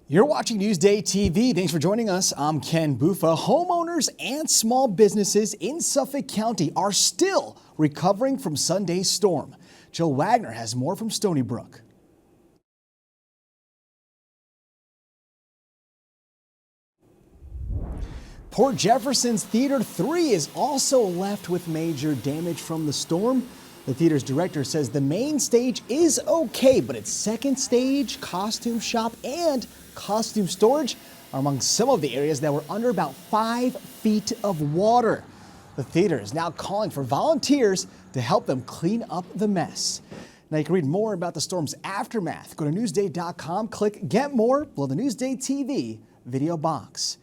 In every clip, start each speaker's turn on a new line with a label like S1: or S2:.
S1: You're watching Newsday TV. Thanks for joining us. I'm Ken Bufa. Homeowners and small businesses in Suffolk County are still recovering from Sunday's storm. Jill Wagner has more from Stony Brook. Port Jefferson's Theater 3 is also left with major damage from the storm. The theater's director says the main stage is okay, but its second stage, costume shop, and costume storage are among some of the areas that were under about 5 feet of water. The theater is now calling for volunteers to help them clean up the mess. Now you can read more about the storm's aftermath. Go to Newsday.com, click Get More below the Newsday TV video box.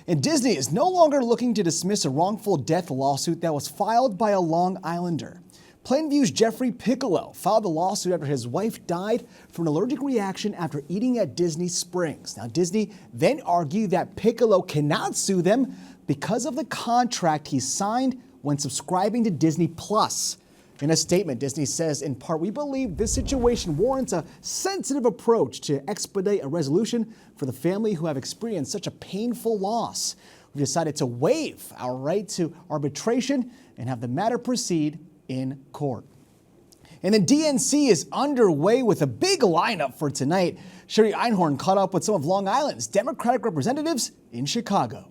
S1: And Disney is no longer looking to dismiss a wrongful death lawsuit that was filed by a Long Islander. Plainview's Jeffrey Piccolo filed the lawsuit after his wife died from an allergic reaction after eating at Disney Springs. Now, Disney then argued that Piccolo cannot sue them because of the contract he signed when subscribing to Disney Plus. In a statement, Disney says, in part, we believe this situation warrants a sensitive approach to expedite a resolution for the family who have experienced such a painful loss. We decided to waive our right to arbitration and have the matter proceed in court. And the DNC is underway with a big lineup for tonight. Sherry Einhorn caught up with some of Long Island's Democratic representatives in Chicago.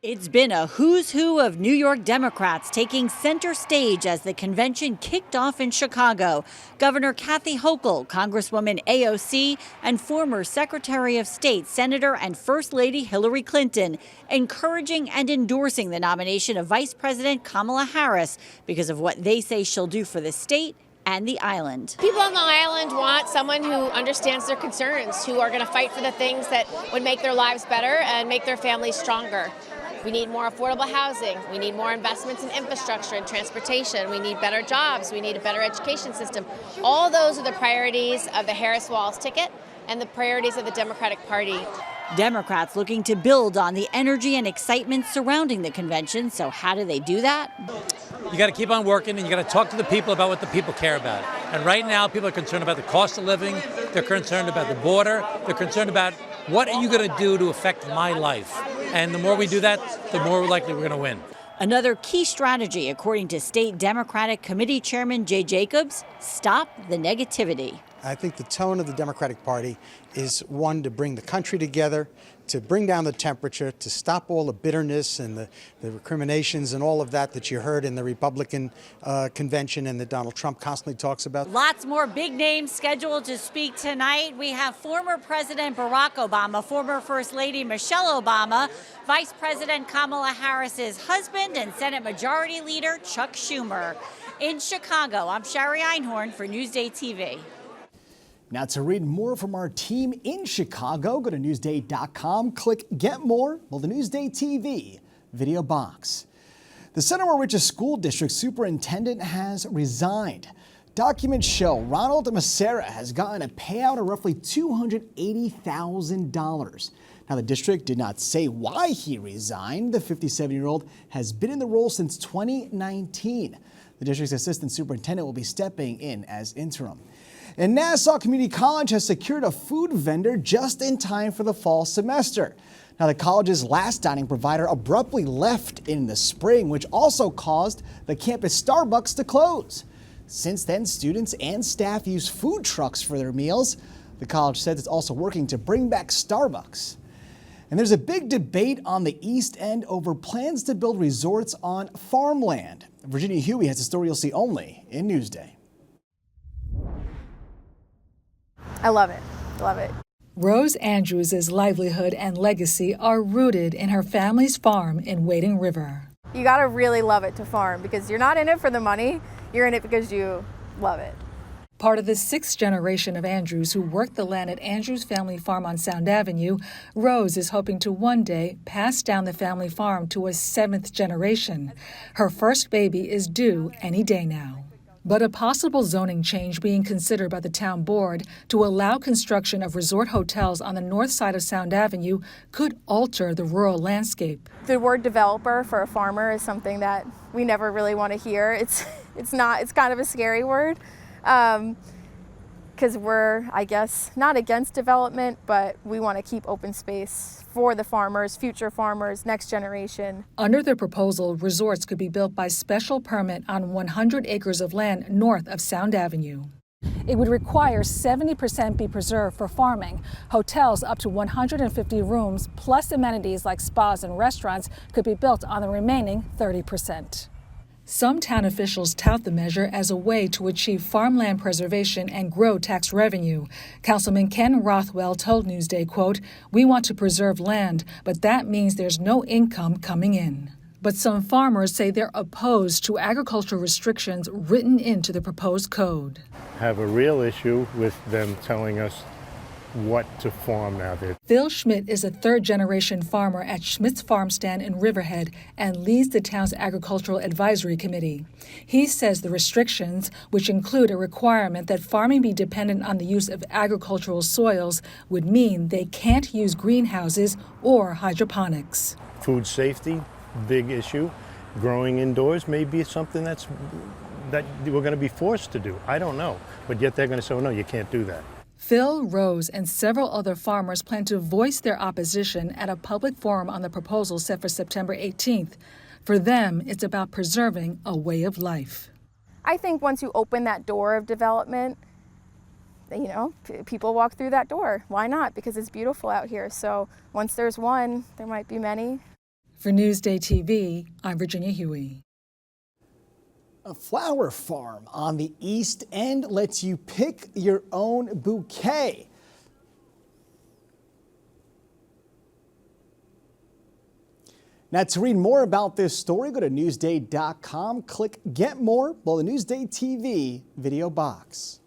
S2: It's been a who's who of New York Democrats taking center stage as the convention kicked off in Chicago. Governor Kathy Hochul, Congresswoman AOC, and former Secretary of State, Senator and First Lady Hillary Clinton encouraging and endorsing the nomination of Vice President Kamala Harris because of what they say she'll do for the state and the island.
S3: People on Long Island want someone who understands their concerns, who are going to fight for the things that would make their lives better and make their families stronger. We need more affordable housing. We need more investments in infrastructure and transportation. We need better jobs. We need a better education system. All those are the priorities of the Harris-Walz ticket and the priorities of the Democratic Party.
S2: Democrats looking to build on the energy and excitement surrounding the convention. So how do they do that?
S4: You got to keep on working, and you got to talk to the people about what the people care about. And right now, people are concerned about the cost of living. They're concerned about the border. They're concerned about what are you going to do to affect my life. And the more we do that, the more likely we're going to win.
S2: Another key strategy, according to State Democratic Committee Chairman Jay Jacobs, stop the negativity.
S5: I think the tone of the Democratic Party is one to bring the country together, to bring down the temperature, to stop all the bitterness and the recriminations and all of that you heard in the Republican convention and that Donald Trump constantly talks about.
S2: Lots more big names scheduled to speak tonight. We have former President Barack Obama, former First Lady Michelle Obama, Vice President Kamala Harris's husband, and Senate Majority Leader Chuck Schumer. In Chicago, I'm Sherry Einhorn for Newsday TV.
S1: Now to read more from our team in Chicago, go to Newsday.com, click Get More, well, the Newsday TV video box. The Sonoma Riches School District Superintendent has resigned. Documents show Ronald Macera has gotten a payout of roughly $280,000. Now, the district did not say why he resigned. The 57-year-old has been in the role since 2019. The district's assistant superintendent will be stepping in as interim. And Nassau Community College has secured a food vendor just in time for the fall semester. Now, the college's last dining provider abruptly left in the spring, which also caused the campus Starbucks to close. Since then, students and staff use food trucks for their meals. The college says it's also working to bring back Starbucks. And there's a big debate on the East End over plans to build resorts on farmland. Virginia Huey has a story you'll see only in Newsday.
S6: I love it. Love it.
S7: Rose Andrews' livelihood and legacy are rooted in her family's farm in Wading River.
S6: You got to really love it to farm because you're not in it for the money. You're in it because you love it.
S7: Part of the sixth generation of Andrews who worked the land at Andrews Family Farm on Sound Avenue, Rose is hoping to one day pass down the family farm to a seventh generation. Her first baby is due any day now. But a possible zoning change being considered by the town board to allow construction of resort hotels on the north side of Sound Avenue could alter the rural landscape.
S6: The word developer for a farmer is something that we never really want to hear. It's kind of a scary word. Because we're, I guess, not against development, but we want to keep open space for the farmers, future farmers, next generation.
S7: Under the proposal, resorts could be built by special permit on 100 acres of land north of Sound Avenue. It would require 70% be preserved for farming. Hotels up to 150 rooms, plus amenities like spas and restaurants, could be built on the remaining 30%. Some town officials tout the measure as a way to achieve farmland preservation and grow tax revenue. Councilman Ken Rothwell told Newsday, quote, "We want to preserve land, but that means there's no income coming in." But some farmers say they're opposed to agricultural restrictions written into the proposed code.
S8: Have a real issue with them telling us what to farm out there.
S7: Phil Schmidt is a third-generation farmer at Schmidt's Farm Stand in Riverhead and leads the town's Agricultural Advisory Committee. He says the restrictions, which include a requirement that farming be dependent on the use of agricultural soils, would mean they can't use greenhouses or hydroponics.
S8: Food safety, big issue. Growing indoors may be something that we're going to be forced to do. I don't know. But yet they're going to say, oh, no, you can't do that.
S7: Phil, Rose, and several other farmers plan to voice their opposition at a public forum on the proposal set for September 18th. For them, it's about preserving a way of life.
S6: I think once you open that door of development, people walk through that door. Why not? Because it's beautiful out here. So once there's one, there might be many.
S7: For Newsday TV, I'm Virginia Huey.
S1: A flower farm on the East End lets you pick your own bouquet. Now, to read more about this story, go to Newsday.com, click Get More below the Newsday TV video box.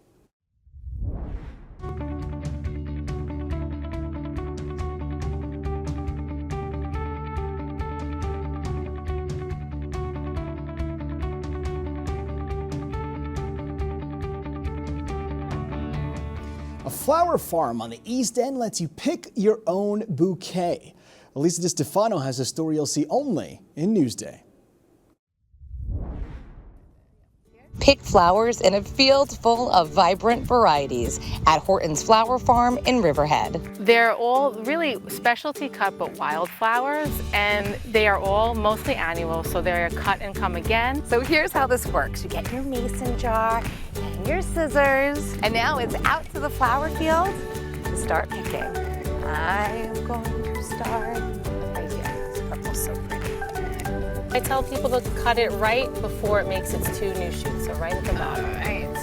S1: A flower farm on the East End lets you pick your own bouquet. Elisa DiStefano has a story you'll see only in Newsday.
S9: Pick flowers in a field full of vibrant varieties at Horton's Flower Farm in Riverhead.
S10: They're all really specialty cut but wildflowers, and they are all mostly annual, so they're cut and come again.
S9: So here's how this works. You get your mason jar and your scissors, and now it's out to the flower field to start picking. I'm going to start right here. This purple's so pretty.
S10: I tell people to cut it right before it makes its two new shoots, so right at the bottom.
S9: Right.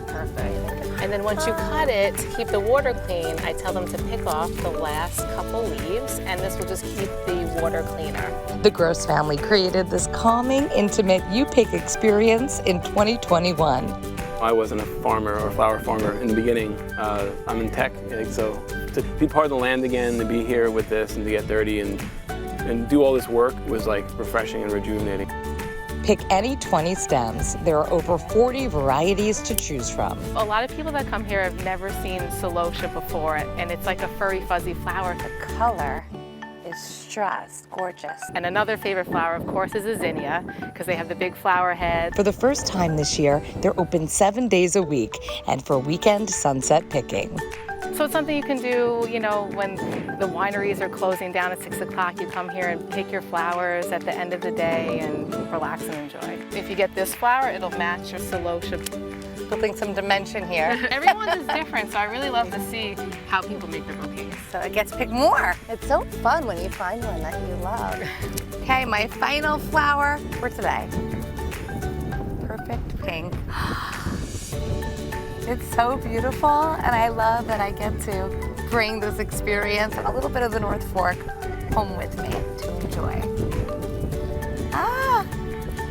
S10: Perfect. And then once you cut it, to keep the water clean, I tell them to pick off the last couple leaves, and this will just keep the water cleaner.
S9: The Gross family created this calming, intimate You Pick experience in 2021.
S11: I wasn't a farmer or flower farmer in the beginning. I'm in tech, so to be part of the land again, to be here with this and to get dirty and do all this work was like refreshing and rejuvenating.
S9: Pick any 20 stems. There are over 40 varieties to choose from.
S10: A lot of people that come here have never seen celosia before, and it's like a furry, fuzzy flower.
S9: The color is just gorgeous.
S10: And another favorite flower, of course, is a zinnia, because they have the big flower head.
S9: For the first time this year, they're open 7 days a week and for weekend sunset picking.
S10: So it's something you can do, when the wineries are closing down at 6 o'clock, you come here and pick your flowers at the end of the day and relax and enjoy. If you get this flower, it'll match your celosia.
S9: Building some dimension here.
S10: Everyone's is different, so I really love to see how people make their bouquets.
S9: So I get to pick more. It's so fun when you find one that you love. Okay, my final flower for today. Perfect pink. It's so beautiful, and I love that I get to bring this experience and a little bit of the North Fork home with me to enjoy.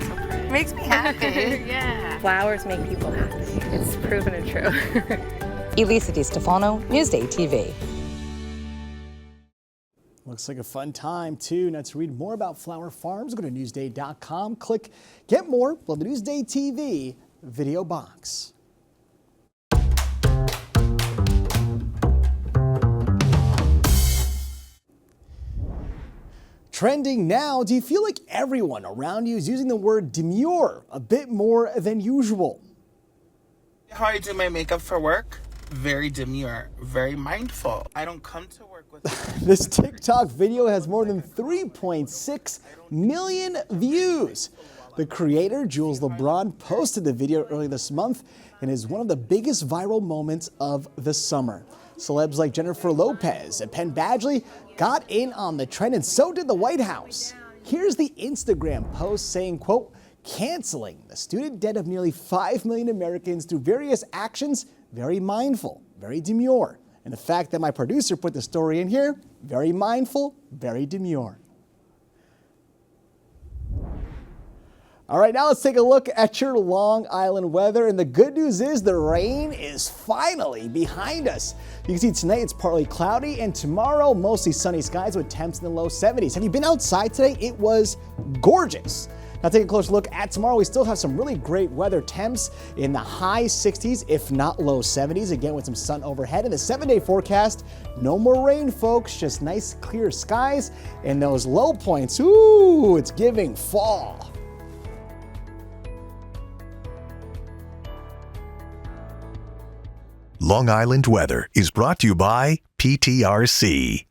S10: So pretty.
S9: Makes me happy.
S10: Yeah. Flowers make people happy. It's proven and true.
S9: Elisa DiStefano, Newsday TV.
S1: Looks like a fun time, too. Now, to read more about flower farms, go to Newsday.com, click Get More below the Newsday TV video box. Trending now, do you feel like everyone around you is using the word demure a bit more than usual?
S12: How I do my makeup for work? Very demure, very mindful. I don't come to work with...
S1: This TikTok video has more than 3.6 million views. The creator, Jules LeBron, posted the video earlier this month and is one of the biggest viral moments of the summer. Celebs like Jennifer Lopez and Penn Badgley got in on the trend, and so did the White House. Here's the Instagram post saying, quote, canceling the student debt of nearly 5 million Americans through various actions, very mindful, very demure. And the fact that my producer put the story in here, very mindful, very demure. All right, now let's take a look at your Long Island weather. And the good news is the rain is finally behind us. You can see tonight it's partly cloudy, and tomorrow mostly sunny skies with temps in the low 70s. Have you been outside today? It was gorgeous. Now take a closer look at tomorrow. We still have some really great weather, temps in the high 60s, if not low 70s, again with some sun overhead. In the 7-day forecast, no more rain, folks, just nice clear skies, and those low points, ooh, it's giving fall.
S13: Long Island weather is brought to you by PTRC.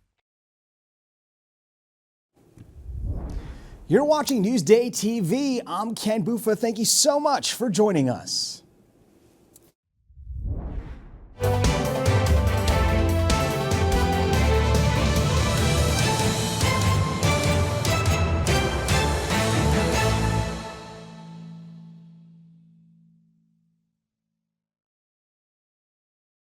S1: You're watching Newsday TV. I'm Ken Buffa. Thank you so much for joining us.